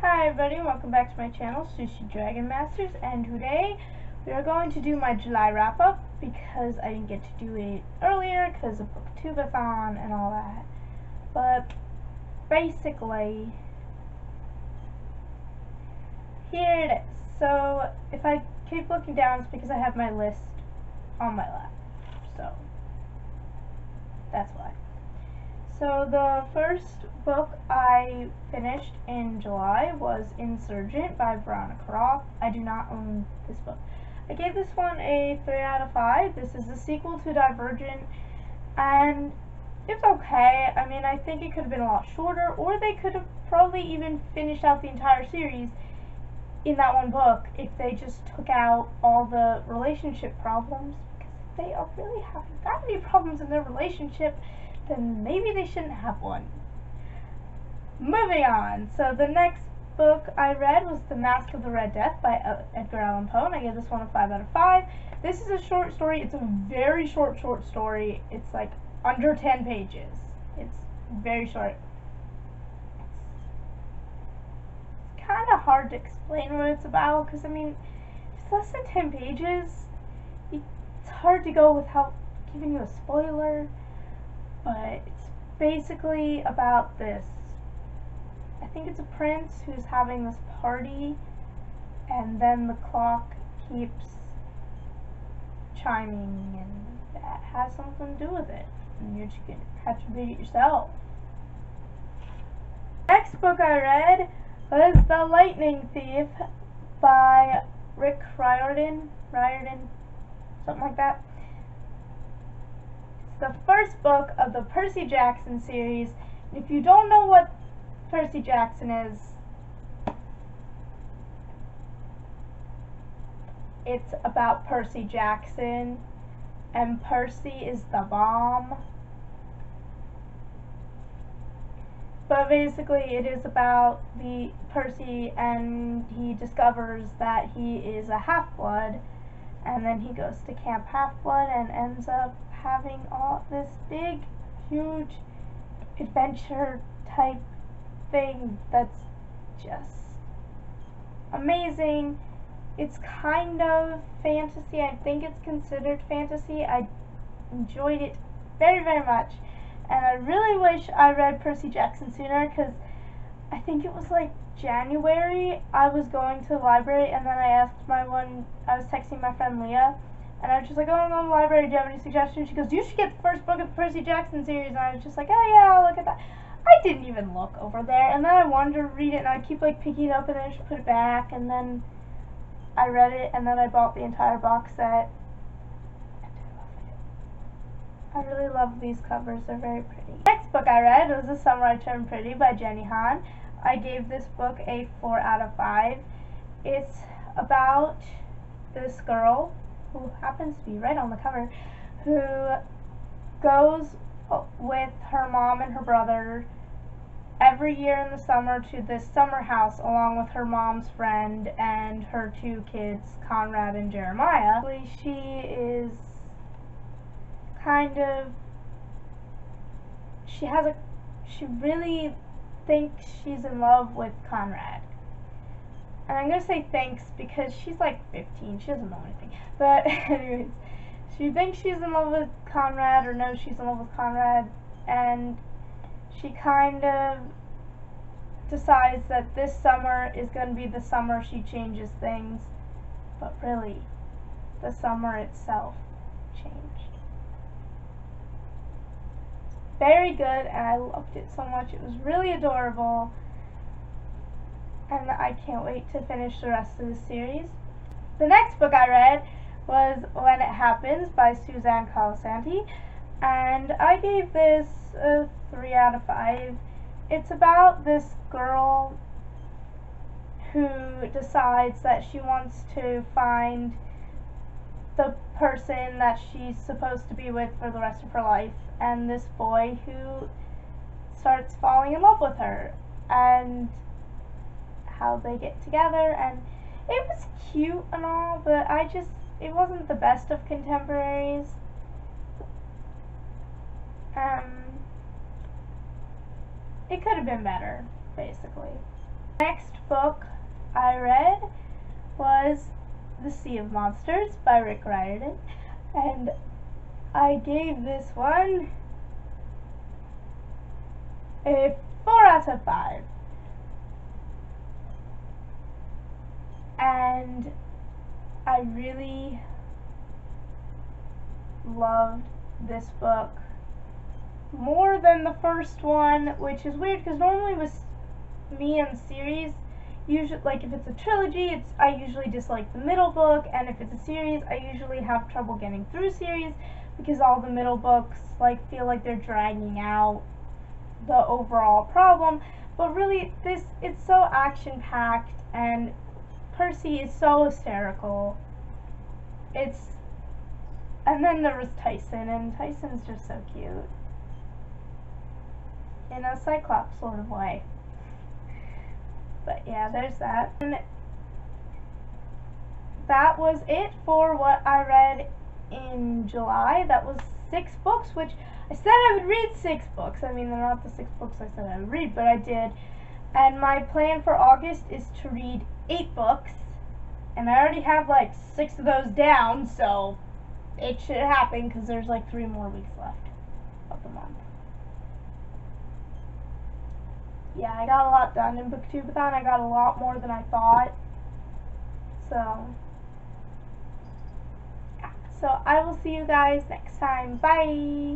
Hi everybody, welcome back to my channel, Sushi Dragon Masters, and today we are going to do my July wrap-up because I didn't get to do it earlier because of Booktubeathon and all that. But basically, here it is. So if I keep looking down, it's because I have my list on my lap. So that's why. So the first book I finished in July was Insurgent by Veronica Roth. I do not own this book. I gave this one a 3 out of 5. This is a sequel to Divergent, and it's okay. I mean, I think it could have been a lot shorter, or they could have probably even finished out the entire series in that one book if they just took out all the relationship problems, because if they are really having that many problems in their relationship, then maybe they shouldn't have one. Moving on. So the next book I read was The Mask of the Red Death by Edgar Allan Poe, and I gave this one a 5 out of 5. This is a short story. It's a very short story. It's like under 10 pages. It's very short. It's kind of hard to explain what it's about, because I mean, if it's less than 10 pages, it's hard to go without giving you a spoiler. But it's basically about this, I think it's a prince who's having this party, and then the clock keeps chiming, and that has something to do with it, and you're just gonna have to read it yourself. Next book I read was The Lightning Thief by Rick Riordan, something like that. The first book of the Percy Jackson series. If you don't know what Percy Jackson is, it's about Percy Jackson, and Percy is the bomb. But basically it is about the Percy, and he discovers that he is a half-blood, and then he goes to Camp Half-Blood and ends up having all this big, huge adventure type thing that's just amazing. It's kind of fantasy. I think it's considered fantasy. I enjoyed it very, very much, and I really wish I read Percy Jackson sooner, because I think it was like January, I was going to the library, and then I was texting my friend Leah, and I was just like, oh, I'm going to the library, do you have any suggestions? She goes, you should get the first book of the Percy Jackson series, and I was just like, oh yeah, I'll look at that. I didn't even look over there, and then I wanted to read it, and I keep like picking it up, and then I just put it back, and then I read it, and then I bought the entire box set, and I love it. I really love these covers, they're very pretty. Next book I read was The Summer I Turned Pretty by Jenny Han. I gave this book a 4 out of 5. It's about this girl, who happens to be right on the cover, who goes with her mom and her brother every year in the summer to this summer house along with her mom's friend and her 2 kids, Conrad and Jeremiah. She is kind of, she really thinks she's in love with Conrad. And I'm going to say thanks because she's like 15, she doesn't know anything. But anyways, she thinks she's in love with Conrad, or knows she's in love with Conrad, and she kind of decides that this summer is going to be the summer she changes things, but really, the summer itself changed. Very good, and I loved it so much. It was really adorable, and I can't wait to finish the rest of the series. The next book I read was When It Happens by Suzanne Colasanti, and I gave this a 3 out of 5. It's about this girl who decides that she wants to find the person that she's supposed to be with for the rest of her life, and this boy who starts falling in love with her, and how they get together. And it was cute and all, but it wasn't the best of contemporaries. It could have been better, basically. Next book I read was The Sea of Monsters by Rick Riordan, and I gave this one a 4 out of 5. And I really loved this book more than the first one, which is weird because normally with me and series, usually, like if it's a trilogy, I usually dislike the middle book, and if it's a series, I usually have trouble getting through series because all the middle books feel like they're dragging out the overall problem. But really, it's so action packed, and Percy is so hysterical. And then there was Tyson, and Tyson's just so cute in a Cyclops sort of way. But yeah, there's that. And that was it for what I read in July. That was 6 books, which I said I would read 6 books. I mean, they're not the 6 books I said I would read, but I did. And my plan for August is to read 8 books. And I already have 6 of those down, so it should happen because there's 3 more weeks left of the month. Yeah, I got a lot done in Booktubeathon. I got a lot more than I thought. So, yeah. So I will see you guys next time. Bye!